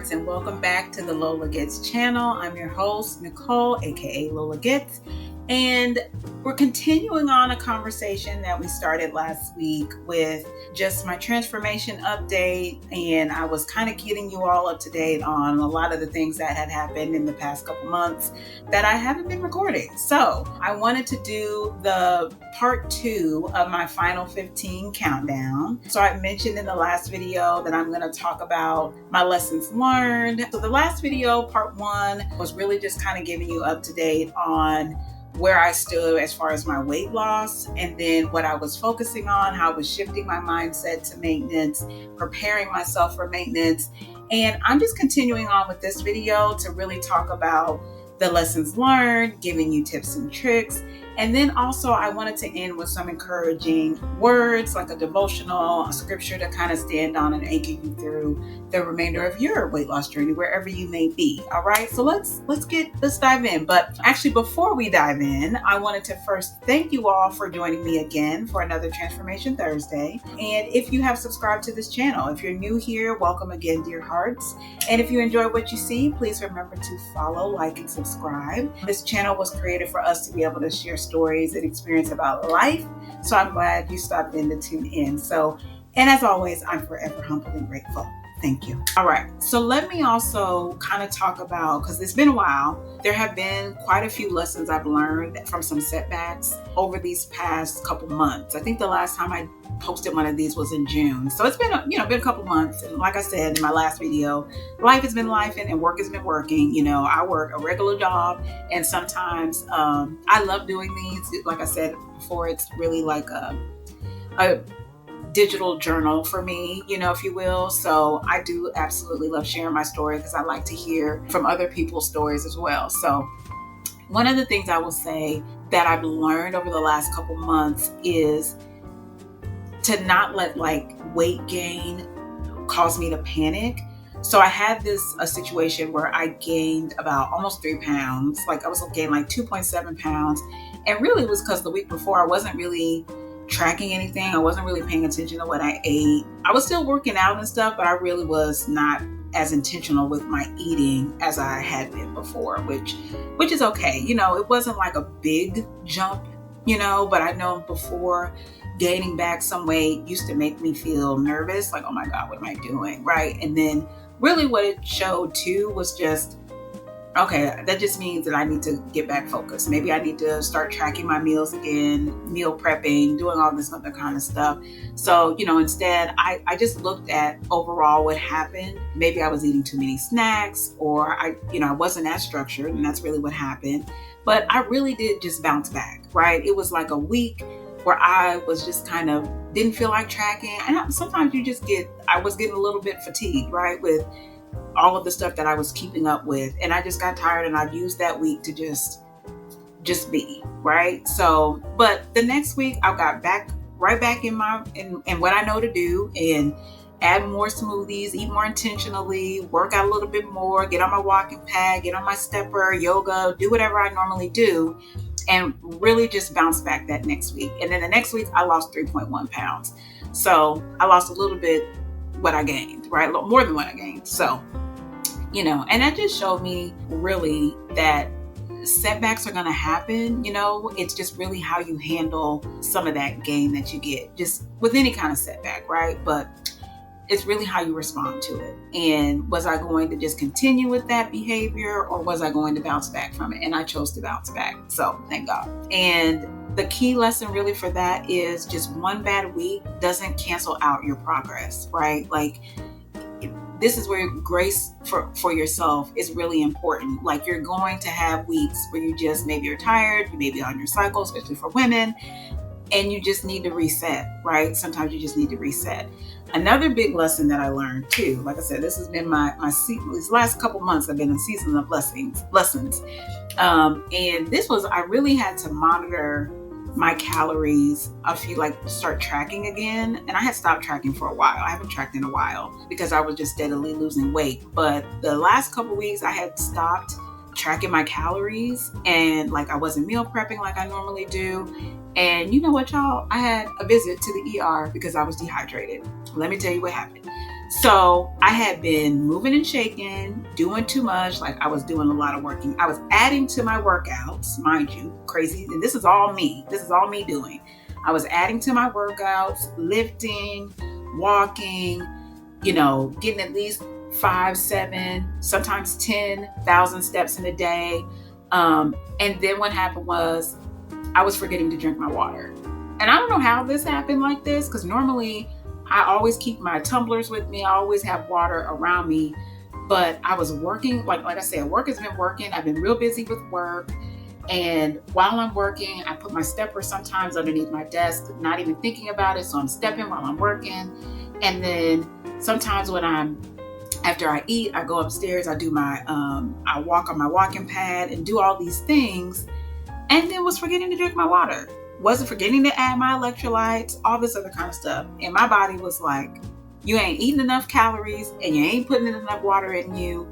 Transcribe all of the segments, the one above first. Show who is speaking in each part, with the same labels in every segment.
Speaker 1: Hearts, and welcome back to the Lola Gets channel. I'm your host, Nicole, aka Lola Gets, and we're continuing on a conversation that we started last week with just my transformation update, and I was kind of getting you all up to date on a lot of the things that had happened in the past couple months that I haven't been recording. So I wanted to do the part 2 of my final 15 countdown. So I mentioned in the last video that I'm going to talk about my lessons learned. So the last video, part 1, was really just kind of giving you up to date on where I stood as far as my weight loss, and then what I was focusing on, how I was shifting my mindset to maintenance, preparing myself for maintenance. And I'm just continuing on with this video to really talk about the lessons learned, giving you tips and tricks. And then also I wanted to end with some encouraging words, like a devotional, a scripture to kind of stand on and anchor you through the remainder of your weight loss journey, wherever you may be. All right, so let's dive in. But actually, before we dive in, I wanted to first thank you all for joining me again for another Transformation Thursday. And if you have subscribed to this channel, if you're new here, welcome again, dear hearts. And if you enjoy what you see, please remember to follow, like, and subscribe. This channel was created for us to be able to share stories and experience about life. So I'm glad you stopped in to tune in. And as always, I'm forever humbly grateful. Thank you. All right. So let me also kind of talk about, because it's been a while, there have been quite a few lessons I've learned from some setbacks over these past couple months. I think the last time I posted one of these was in June. So it's been a couple months. And like I said in my last video, life has been life and work has been working. I work a regular job, and sometimes I love doing these. Like I said before, it's really like a digital journal for me, if you will. So I do absolutely love sharing my story because I like to hear from other people's stories as well. So one of the things I will say that I've learned over the last couple months is to not let weight gain cause me to panic. So I had a situation where I gained about almost 3 pounds. I was gaining 2.7 pounds. And really it was because the week before I wasn't really tracking anything. I wasn't really paying attention to what I ate. I was still working out and stuff, but I really was not as intentional with my eating as I had been before, which is okay. It wasn't like a big jump, but I know before gaining back some weight used to make me feel nervous, like, oh my God, what am I doing? Right. And then really what it showed too was just, okay, that just means that I need to get back focused. Maybe I need to start tracking my meals again, meal prepping, doing all this other kind of stuff. So, instead, I just looked at overall what happened. Maybe I was eating too many snacks, or I wasn't as structured, and that's really what happened. But I really did just bounce back, right? It was like a week where I was just kind of didn't feel like tracking. And sometimes I was getting a little bit fatigued, right? With all of the stuff that I was keeping up with. And I just got tired, and I used that week to just be, right? So, but the next week I got right back in what I know to do, and add more smoothies, eat more intentionally, work out a little bit more, get on my walking pad, get on my stepper, yoga, do whatever I normally do, and really just bounce back that next week. And then the next week I lost 3.1 pounds. So I lost a little bit what I gained, right? More than what I gained. So, and that just showed me really that setbacks are going to happen. It's just really how you handle some of that gain that you get just with any kind of setback, right? But it's really how you respond to it. And was I going to just continue with that behavior, or was I going to bounce back from it? And I chose to bounce back. So thank God. And the key lesson really for that is just one bad week doesn't cancel out your progress, right? This is where grace for yourself is really important. You're going to have weeks where maybe you're tired, you may be on your cycle, especially for women, and you just need to reset, right? Sometimes you just need to reset. Another big lesson that I learned too, like I said, this has been these last couple months have been a season of lessons. And this was, I really had to monitor my calories. I feel start tracking again. And I had stopped tracking for a while. I haven't tracked in a while because I was just steadily losing weight. But the last couple weeks I had stopped tracking my calories, and I wasn't meal prepping like I normally do. And you know what, y'all? I had a visit to the ER because I was dehydrated. Let me tell you what happened. So I had been moving and shaking, doing too much. Like I was doing a lot of working. I was adding to my workouts, mind you, crazy. And this is all me. This is all me doing. I was adding to my workouts, lifting, walking, getting at least 5, 7, sometimes 10,000 steps in a day. And then what happened was I was forgetting to drink my water. And I don't know how this happened like this, because normally I always keep my tumblers with me. I always have water around me. But I was working, like I said, work has been working. I've been real busy with work. And while I'm working, I put my stepper sometimes underneath my desk, not even thinking about it. So I'm stepping while I'm working. And then sometimes after I eat, I go upstairs, I do I walk on my walking pad and do all these things. And then was forgetting to drink my water. Wasn't forgetting to add my electrolytes, all this other kind of stuff. And my body was like, you ain't eating enough calories and you ain't putting enough water in you.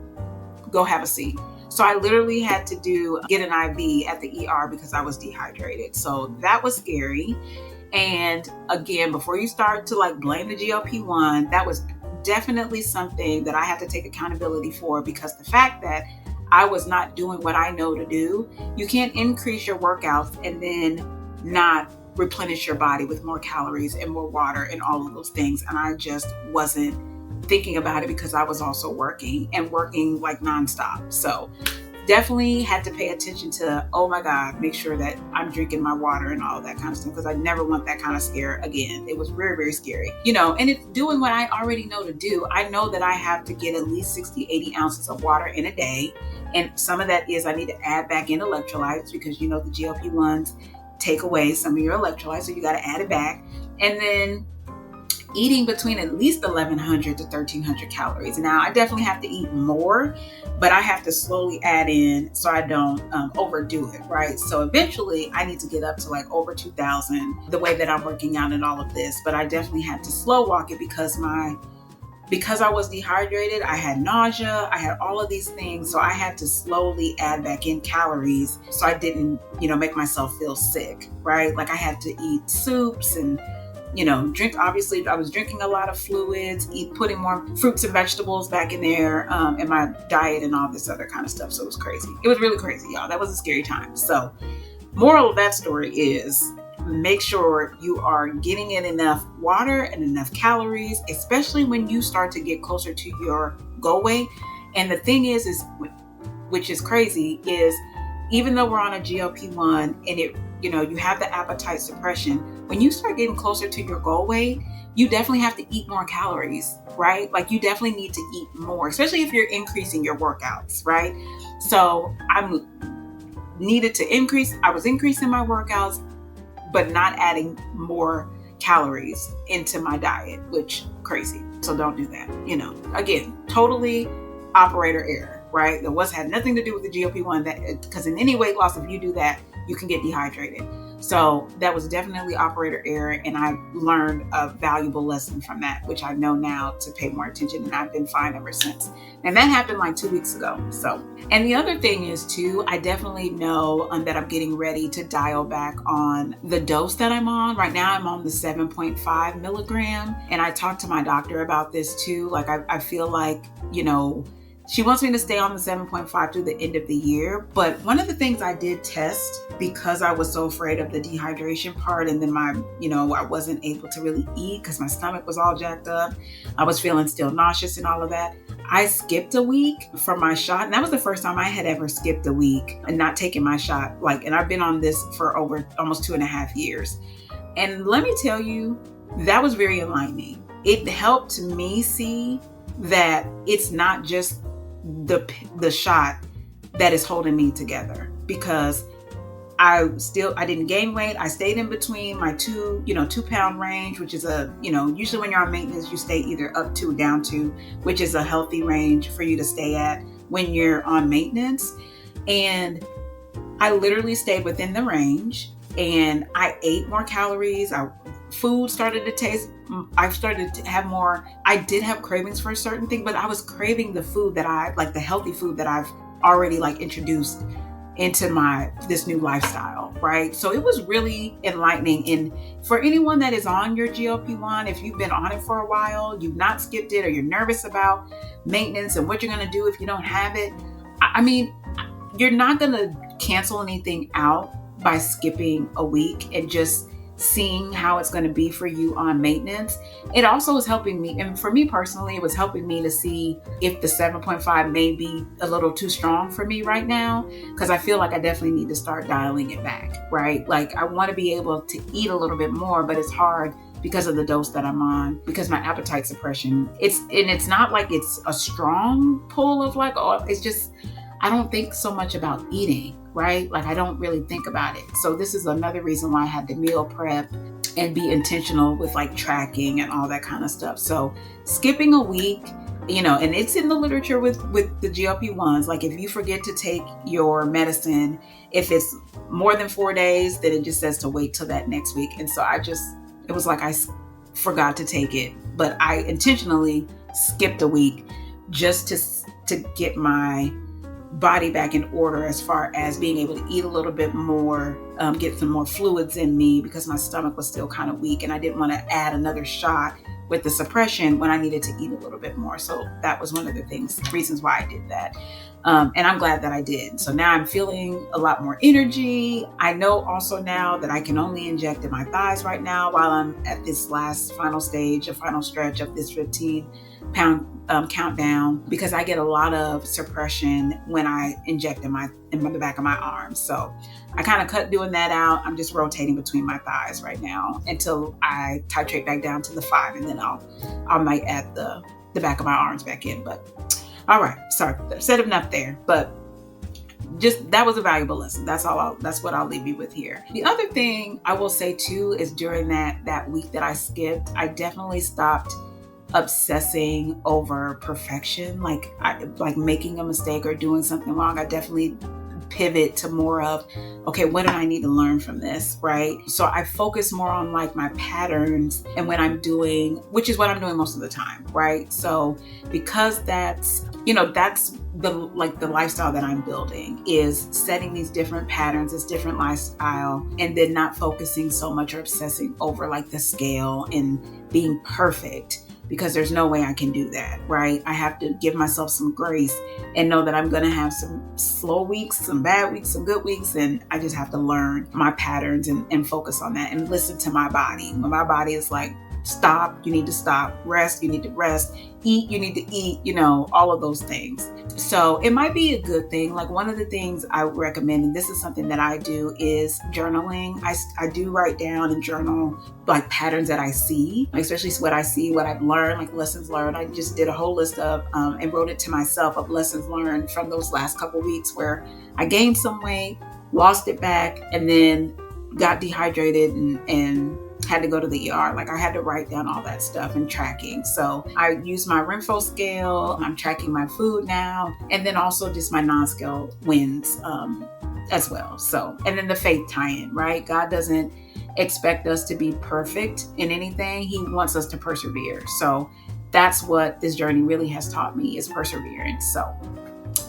Speaker 1: Go have a seat. So I literally had to get an IV at the ER because I was dehydrated. So that was scary. And again, before you start to blame the GLP-1, that was definitely something that I had to take accountability for, because the fact that I was not doing what I know to do, you can't increase your workouts and then not replenish your body with more calories and more water and all of those things. And I just wasn't thinking about it because I was also working like nonstop. So definitely had to pay attention to, oh my God, make sure that I'm drinking my water and all of that kind of stuff, because I never want that kind of scare again. It was very, very scary, and it's doing what I already know to do. I know that I have to get at least 60, 80 ounces of water in a day. And some of that is I need to add back in electrolytes, because the GLP-1s take away some of your electrolytes, so you got to add it back. And then eating between at least 1,100 to 1,300 calories. Now, I definitely have to eat more, but I have to slowly add in so I don't overdo it, right? So eventually I need to get up to over 2,000 the way that I'm working out and all of this. But I definitely had to slow walk it because I was dehydrated, I had nausea, I had all of these things. So I had to slowly add back in calories so I didn't, make myself feel sick, right? Like I had to eat soups and, drink. Obviously, I was drinking a lot of fluids, putting more fruits and vegetables back in there in my diet and all this other kind of stuff. So it was crazy. It was really crazy, y'all. That was a scary time. So moral of that story is, make sure you are getting in enough water and enough calories, especially when you start to get closer to your goal weight. And the thing is which is crazy, is even though we're on a GLP-1 and you have the appetite suppression, when you start getting closer to your goal weight, you definitely have to eat more calories, right? Like you definitely need to eat more, especially if you're increasing your workouts, right? So I was increasing my workouts, but not adding more calories into my diet, which crazy. So don't do that. Again, totally operator error, right? That had nothing to do with the GLP-1, because in any weight loss, if you do that, you can get dehydrated. So that was definitely operator error. And I learned a valuable lesson from that, which I know now to pay more attention, and I've been fine ever since. And that happened 2 weeks ago. So, and the other thing is too, I definitely know that I'm getting ready to dial back on the dose that I'm on. Right now I'm on the 7.5 milligram. And I talked to my doctor about this too. I feel like, she wants me to stay on the 7.5 through the end of the year. But one of the things I did test, because I was so afraid of the dehydration part, and then I wasn't able to really eat because my stomach was all jacked up. I was feeling still nauseous and all of that. I skipped a week from my shot. And that was the first time I had ever skipped a week and not taken my shot. And I've been on this for over almost 2.5 years. And let me tell you, that was very enlightening. It helped me see that it's not just the shot that is holding me together, because I didn't gain weight. I stayed in between my 2-pound range, which is usually when you're on maintenance, you stay either up to or down to, which is a healthy range for you to stay at when you're on maintenance. And I literally stayed within the range, and I ate more calories. Food started to taste, I started to have more. I did have cravings for a certain thing, but I was craving the food that the healthy food that I've already introduced into this new lifestyle, right? So it was really enlightening. And for anyone that is on your GLP-1, if you've been on it for a while, you've not skipped it, or you're nervous about maintenance and what you're going to do if you don't have it, I mean, you're not going to cancel anything out by skipping a week and just seeing how it's going to be for you on maintenance. It also is helping me, and for me personally, it was helping me to see if the 7.5 may be a little too strong for me right now, because I feel like I definitely need to start dialing it back, right? Like, I want to be able to eat a little bit more, but it's hard because of the dose that I'm on, because my appetite suppression, it's not like it's a strong pull of like, oh, it's just, I don't think so much about eating, right? Like, I don't really think about it. So this is another reason why I had to meal prep and be intentional with like tracking and all that kind of stuff. So skipping a week, and it's in the literature with the GLP-1s, like if you forget to take your medicine, if it's more than 4 days, then it just says to wait till that next week. And so it was like I forgot to take it, but I intentionally skipped a week just to get my body back in order, as far as being able to eat a little bit more, get some more fluids in me, because my stomach was still kind of weak and I didn't want to add another shot with the suppression when I needed to eat a little bit more. So that was one of the reasons why I did that. And I'm glad that I did. So now I'm feeling a lot more energy. I know also now that I can only inject in my thighs right now while I'm at this final stretch of this 15-pound countdown, because I get a lot of suppression when I inject in the back of my arms. So I kind of cut doing that out. I'm just rotating between my thighs right now until I titrate back down to the 5, and then I might add the back of my arms back in. But all right, sorry, said enough there. But just, that was a valuable lesson. That's what I'll leave you with here. The other thing I will say too is, during that week that I skipped, I definitely stopped obsessing over perfection, like making a mistake or doing something wrong. I definitely pivot to more of, okay, what do I need to learn from this, right? So I focus more on like my patterns and what I'm doing, which is what I'm doing most of the time, right? So because that's the lifestyle that I'm building, is setting these different patterns, this different lifestyle, and then not focusing so much or obsessing over like the scale and being perfect, because there's no way I can do that, right? I have to give myself some grace and know that I'm going to have some slow weeks, some bad weeks, some good weeks. And I just have to learn my patterns and focus on that and listen to my body. When my body is like, stop, you need to stop, rest, you need to rest, eat, you need to eat, all of those things. So it might be a good thing. Like, one of the things I would recommend, and this is something that I do, is journaling. I do write down and journal like patterns that I see, like especially what I see, what I've learned, like lessons learned. I just did a whole list of and wrote it to myself of lessons learned from those last couple weeks where I gained some weight, lost it back, and then got dehydrated and had to go to the ER. Like, I had to write down all that stuff and tracking. So I use my Renfro scale. I'm tracking my food now. And then also just my non-scale wins as well. So, and then the faith tie-in, right? God doesn't expect us to be perfect in anything. He wants us to persevere. So that's what this journey really has taught me, is perseverance. So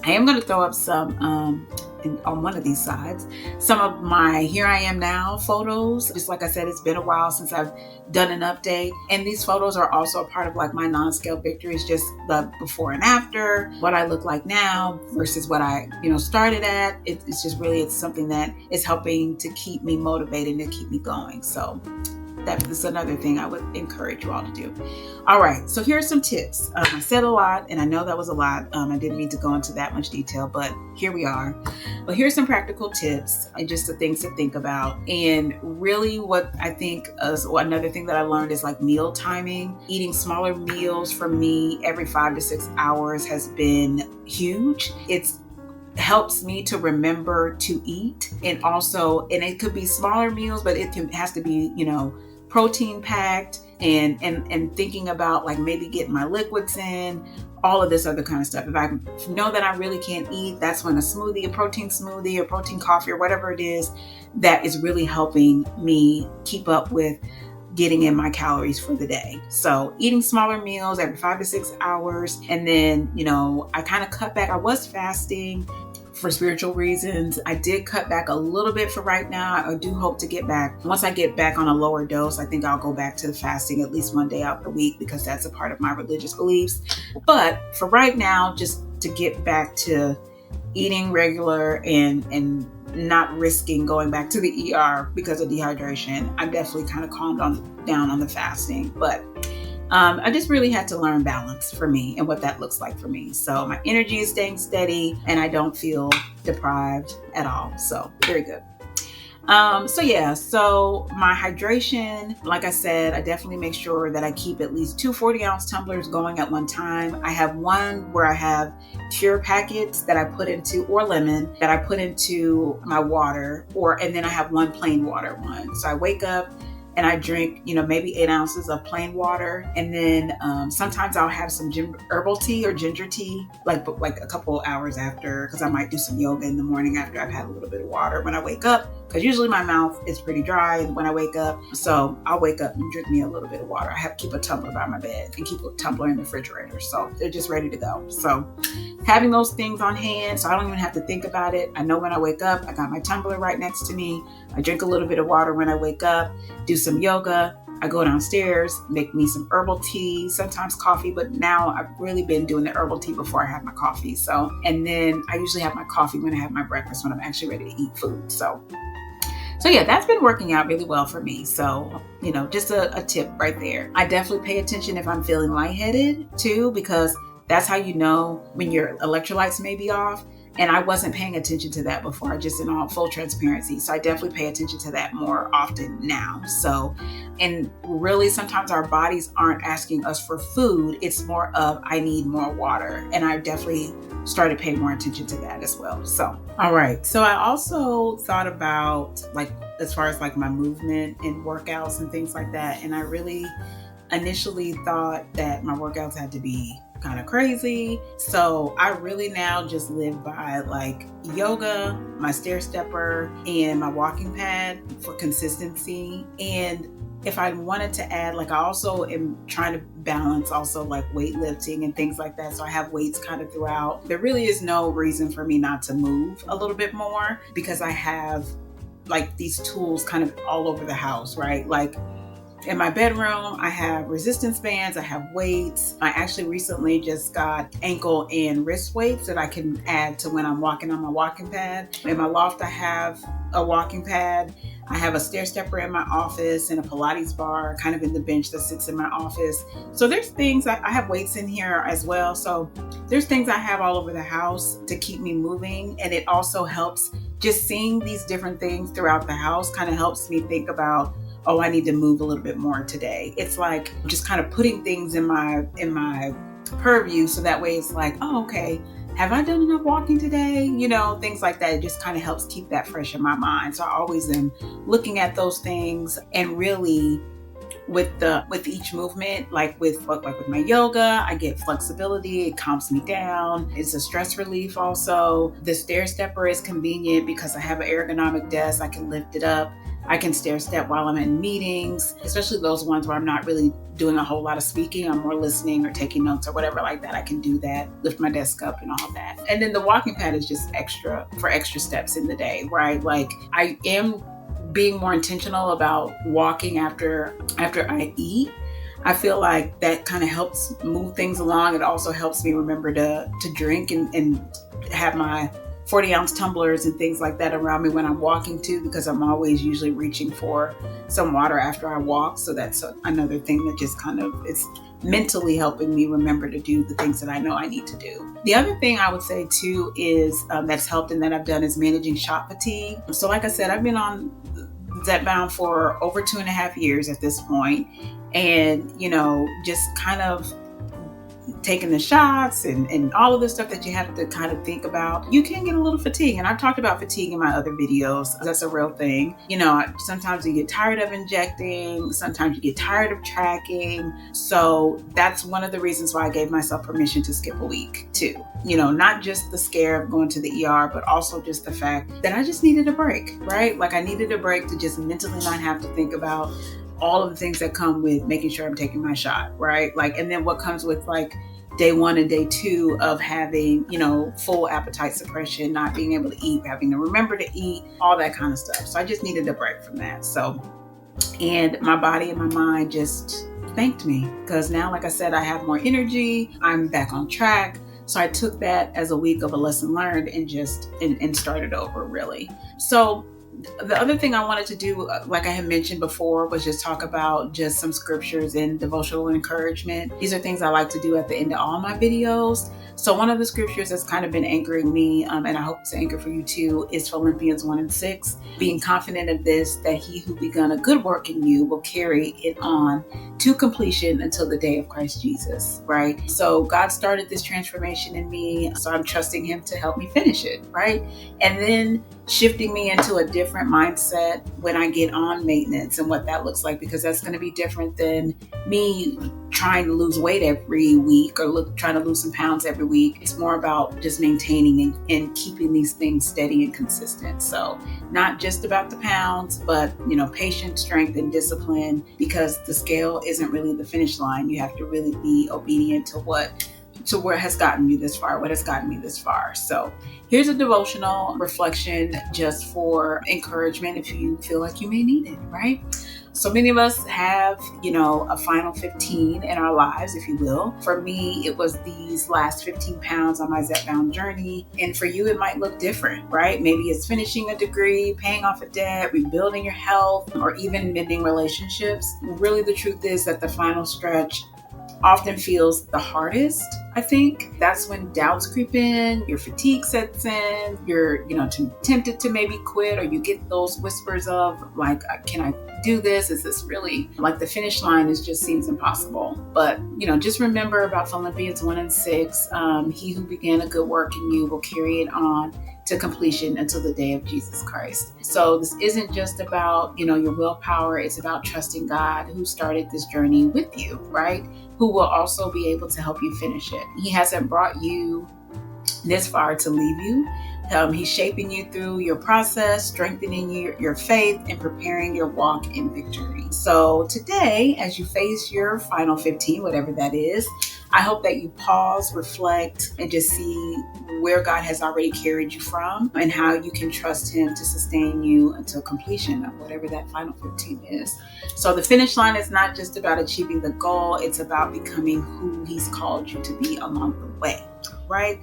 Speaker 1: I am going to throw up some, on one of these sides, some of my Here I Am Now photos. Just like I said, it's been a while since I've done an update. And these photos are also a part of like my non-scale victories, just the before and after, what I look like now versus what I, started at. It's just really, it's something that is helping to keep me motivated and to keep me going. So that is another thing I would encourage you all to do. All right, so here are some tips. I said a lot, and I know that was a lot. I didn't mean to go into that much detail, but here we are. But here's some practical tips and just the things to think about. And really what I think is another thing that I learned is like meal timing. Eating smaller meals for me every 5 to 6 hours has been huge. It's helps me to remember to eat, and it could be smaller meals, but has to be, protein packed, and thinking about like maybe getting my liquids in, all of this other kind of stuff. If I know that I really can't eat, that's when a protein smoothie or protein coffee or whatever it is, that is really helping me keep up with getting in my calories for the day. So eating smaller meals every 5 to 6 hours. And then, I kind of cut back. I was fasting for spiritual reasons. I did cut back a little bit for right now. I do hope to get back. Once I get back on a lower dose, I think I'll go back to the fasting at least one day out the week because that's a part of my religious beliefs. But for right now, just to get back to eating regular and not risking going back to the ER because of dehydration, I'm definitely kind of calmed down on the fasting. But I just really had to learn balance for me and what that looks like for me. So my energy is staying steady and I don't feel deprived at all. So very good. So my hydration, like I said, I definitely make sure that I keep at least 2 40-ounce tumblers going at one time. I have one where I have pure packets that I put into, or lemon that I put into my water, and then I have one plain water one. So I wake up and I drink, maybe 8 ounces of plain water. And then sometimes I'll have some herbal tea or ginger tea, like a couple hours after, because I might do some yoga in the morning after I've had a little bit of water when I wake up, because usually my mouth is pretty dry when I wake up. So I'll wake up and drink me a little bit of water. I have to keep a tumbler by my bed and keep a tumbler in the refrigerator. So they're just ready to go. So having those things on hand, so I don't even have to think about it. I know when I wake up, I got my tumbler right next to me. I drink a little bit of water when I wake up, do some yoga. I go downstairs, make me some herbal tea, sometimes coffee, but now I've really been doing the herbal tea before I have my coffee. And then I usually have my coffee when I have my breakfast, when I'm actually ready to eat food. So yeah, that's been working out really well for me. So, just a tip right there. I definitely pay attention if I'm feeling lightheaded too, because that's how you know when your electrolytes may be off. And I wasn't paying attention to that before, just in all full transparency. So I definitely pay attention to that more often now. So, and really sometimes our bodies aren't asking us for food. It's more of, I need more water. And I definitely started paying more attention to that as well. So, all right. So I also thought about as far as my movement and workouts and things like that. And I really initially thought that my workouts had to be kind of crazy. So I really now just live by yoga, my stair stepper, and my walking pad for consistency. And if I wanted to add, I also am trying to balance also weightlifting and things like that. So I have weights kind of throughout. There really is no reason for me not to move a little bit more, because I have these tools kind of all over the house, right? In my bedroom, I have resistance bands, I have weights. I actually recently just got ankle and wrist weights that I can add to when I'm walking on my walking pad. In my loft, I have a walking pad. I have a stair stepper in my office and a Pilates bar kind of in the bench that sits in my office. So there's things, I have weights in here as well. So there's things I have all over the house to keep me moving. And it also helps, just seeing these different things throughout the house kind of helps me think about, oh, I need to move a little bit more today. It's just kind of putting things in my purview. So that way it's oh, okay, have I done enough walking today? Things like that. It just kind of helps keep that fresh in my mind. So I always am looking at those things, and really with each movement, with my yoga, I get flexibility. It calms me down. It's a stress relief also. The stair stepper is convenient because I have an ergonomic desk. I can lift it up. I can stair step while I'm in meetings, especially those ones where I'm not really doing a whole lot of speaking. I'm more listening or taking notes or whatever like that. I can do that, lift my desk up and all that. And then the walking pad is just extra steps in the day, right? I am being more intentional about walking after I eat. I feel like that kind of helps move things along. It also helps me remember to drink and have my 40-ounce tumblers and things like that around me when I'm walking too, because I'm always usually reaching for some water after I walk. So that's another thing that just kind of is mentally helping me remember to do the things that I know I need to do. The other thing I would say too is that's helped and that I've done is managing shot fatigue. So like I said, I've been on Zepbound for over 2.5 years at this point. And, just kind of taking the shots and all of the stuff that you have to kind of think about, you can get a little fatigue. And I've talked about fatigue in my other videos. That's a real thing. Sometimes you get tired of injecting, sometimes you get tired of tracking. So that's one of the reasons why I gave myself permission to skip a week too. Not just the scare of going to the ER, but also just the fact that I just needed a break, right? I needed a break to just mentally not have to think about all of the things that come with making sure I'm taking my shot, right? And then what comes with day 1 and day 2 of having, full appetite suppression, not being able to eat, having to remember to eat, all that kind of stuff. So I just needed a break from that. And my body and my mind just thanked me, because now, like I said, I have more energy. I'm back on track. So I took that as a week of a lesson learned and started over, really. So the other thing I wanted to do, like I had mentioned before, was just talk about just some scriptures in Devotional Encouragement. These are things I like to do at the end of all my videos. So one of the scriptures that's kind of been anchoring me, and I hope it's an anchor for you too, is Philippians 1:6. Being confident of this, that he who begun a good work in you will carry it on to completion until the day of Christ Jesus, right? So God started this transformation in me, so I'm trusting him to help me finish it, right? And then shifting me into a different mindset when I get on maintenance and what that looks like, because that's going to be different than me trying to lose weight every week or trying to lose some pounds every week. It's more about just maintaining and keeping these things steady and consistent. So not just about the pounds, but patience, strength, and discipline, because the scale isn't really the finish line. You have to really be obedient to what has gotten you this far, what has gotten me this far. So here's a devotional reflection just for encouragement if you feel like you may need it, right? So many of us have, a final 15 in our lives, if you will. For me, it was these last 15 pounds on my Zepbound journey. And for you, it might look different, right? Maybe it's finishing a degree, paying off a debt, rebuilding your health, or even mending relationships. Really, the truth is that the final stretch often feels the hardest. I think that's when doubts creep in, your fatigue sets in, you're, tempted to maybe quit, or you get those whispers of like, can I do this? Is this really like the finish line just seems impossible? But, just remember about Philippians 1:6, he who began a good work in you will carry it on to completion until the day of Jesus Christ. So this isn't just about, your willpower. It's about trusting God, who started this journey with you, right? Who will also be able to help you finish it. He hasn't brought you this far to leave you. He's shaping you through your process, strengthening your faith, and preparing your walk in victory. So today, as you face your final 15, whatever that is, I hope that you pause, reflect, and just see where God has already carried you from and how you can trust him to sustain you until completion of whatever that final 15 is. So the finish line is not just about achieving the goal. It's about becoming who he's called you to be along the way, right?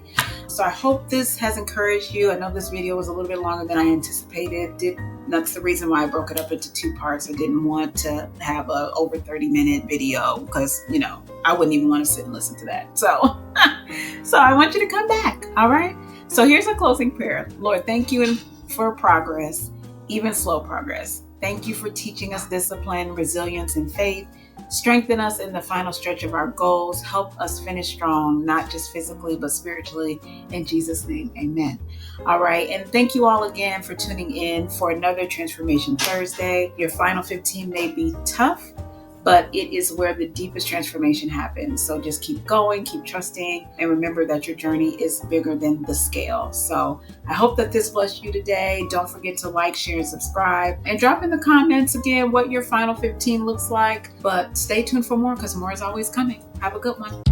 Speaker 1: So I hope this has encouraged you. I know this video was a little bit longer than I anticipated. That's the reason why I broke it up into 2 parts. I didn't want to have a over 30-minute video because, I wouldn't even want to sit and listen to that. So I want you to come back. All right. So here's a closing prayer. Lord, thank you for progress, even slow progress. Thank you for teaching us discipline, resilience, and faith. Strengthen us in the final stretch of our goals. Help us finish strong, not just physically, but spiritually. In Jesus' name, amen. All right. And thank you all again for tuning in for another Transformation Thursday. Your final 15 may be tough, but it is where the deepest transformation happens. So just keep going, keep trusting, and remember that your journey is bigger than the scale. So I hope that this blessed you today. Don't forget to like, share, and subscribe, and drop in the comments again what your final 15 looks like. But stay tuned for more, because more is always coming. Have a good one.